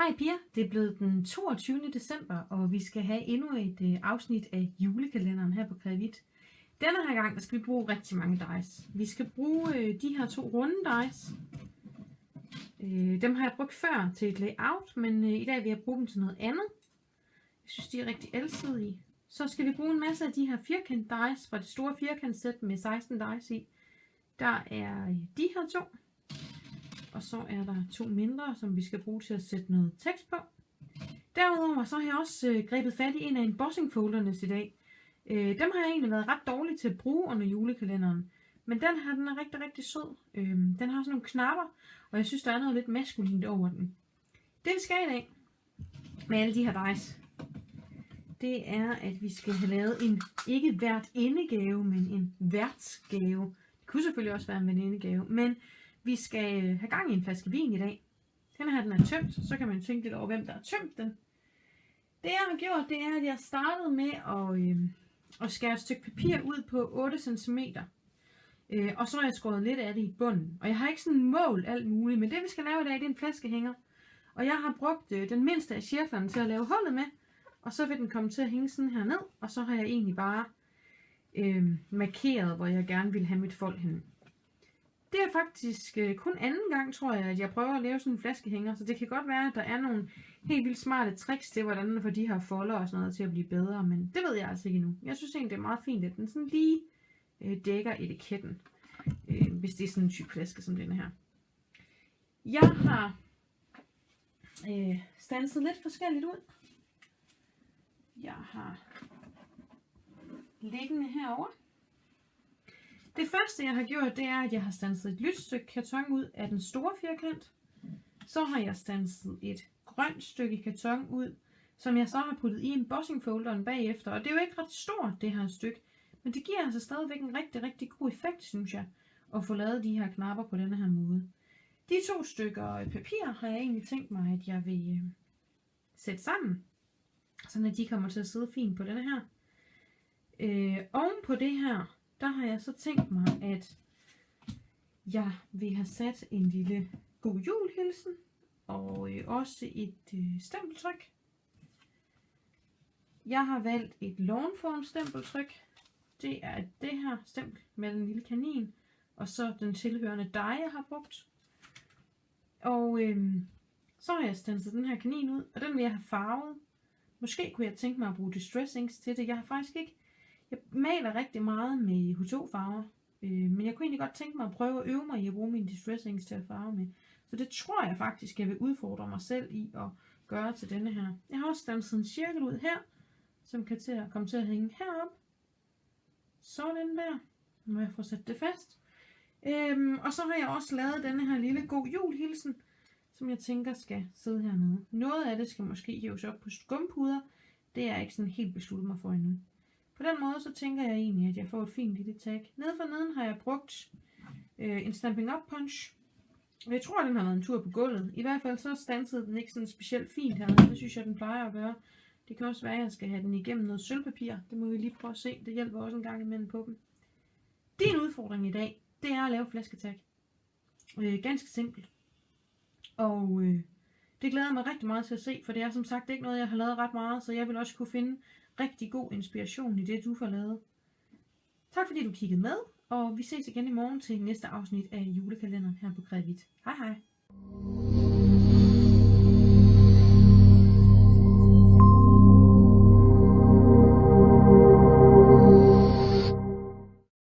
Hej piger, det er blevet den 22. december, og vi skal have endnu et afsnit af julekalenderen her på Krævit. Denne her gang der skal vi bruge rigtig mange dice. Vi skal bruge de her 2 runde dice. Dem har jeg brugt før til et layout, men i dag vil jeg bruge dem til noget andet. Jeg synes, de er rigtig alsidige. Så skal vi bruge en masse af de her firkant dice fra det store firkantsæt med 16 dice i. Der er de her 2. Og så er der 2 mindre, som vi skal bruge til at sætte noget tekst på. Derudover så har jeg også grebet fat i en af embossing foldernes i dag. Dem har jeg egentlig været ret dårlig til at bruge under julekalenderen. Men den her, den er rigtig, rigtig sød. Den har sådan nogle knapper, og jeg synes, der er noget lidt maskulint over den. Det vi skal i dag med alle de her dice, det er, at vi skal have lavet en ikke værtindegave, men en værtsgave. Det kunne selvfølgelig også være en venindegave, men vi skal have gang i en flaske vin i dag. Den her, den er tømt, så kan man tænke lidt over, hvem der har tømt den. Det jeg har gjort, det er, at jeg startede med at skære et stykke papir ud på 8 cm. Og så har jeg skåret lidt af det i bunden. Og jeg har ikke sådan mål alt muligt, men det vi skal lave i dag, det er en flaskehænger. Og jeg har brugt den mindste af cirklerne til at lave hullet med. Og så vil den komme til at hænge sådan her ned. Og så har jeg egentlig bare markeret, hvor jeg gerne vil have mit fold henne. Det er faktisk kun anden gang, tror jeg, at jeg prøver at lave sådan en flaskehænger. Så det kan godt være, at der er nogle helt vildt smarte tricks til, hvordan man får de her folder og sådan noget til at blive bedre. Men det ved jeg altså ikke endnu. Jeg synes egentlig, det er meget fint, at den sådan lige dækker etiketten. Hvis det er sådan en tyk flaske som denne her. Jeg har standset lidt forskelligt ud. Jeg har liggende herovre. Det første jeg har gjort, det er, at jeg har standset et lyst stykke karton ud af den store firkant. Så har jeg standset et grønt stykke karton ud, som jeg så har puttet i embossing folderen bagefter. Og det er jo ikke ret stort, det her stykke. Men det giver altså stadigvæk en rigtig, rigtig god effekt, synes jeg, at få lavet de her knapper på denne her måde. De 2 stykker papir har jeg egentlig tænkt mig, at jeg vil sætte sammen, sådan at de kommer til at sidde fint på denne her. Oven på det her, der har jeg så tænkt mig, at jeg vil have sat en lille god jul hilsen og også et stempeltryk. Jeg har valgt et Lawnform stempeltryk. Det er det her stempel med den lille kanin og så den tilhørende die, jeg har brugt. Og så har jeg standset den her kanin ud, og den vil jeg have farvet. Måske kunne jeg tænke mig at bruge Distress Inks til det. Jeg har faktisk ikke. Jeg maler rigtig meget med H2 farver, men jeg kunne egentlig godt tænke mig at prøve at øve mig i at bruge mine Distress Inks til at farve med. Så det tror jeg faktisk, jeg vil udfordre mig selv i at gøre til denne her. Jeg har også standset en cirkel ud her, som kan komme til at hænge herop. Sådan der. Nu må jeg få sat det fast. Og så har jeg også lavet denne her lille god jul hilsen, som jeg tænker skal sidde hernede. Noget af det skal måske hæves op på skumpuder. Det er jeg ikke sådan helt besluttet mig for endnu. På den måde så tænker jeg egentlig, at jeg får et fint lille tag. Nede for neden har jeg brugt en Stampin' Up punch. Og jeg tror, den har været en tur på gulvet. I hvert fald så stansede den ikke sådan specielt fint her. Det synes jeg, den plejer at gøre. Det kan også være, at jeg skal have den igennem noget sølvpapir. Det må vi lige prøve at se. Det hjælper også en gang imellem på dem. Din udfordring i dag, det er at lave flasketag. Ganske simpelt. Og det glæder jeg mig rigtig meget til at se, for det er som sagt ikke noget, jeg har lavet ret meget, så jeg vil også kunne finde rigtig god inspiration i det, du får lavet. Tak fordi du kiggede med, og vi ses igen i morgen til næste afsnit af julekalenderen her på Krævit. Hej hej!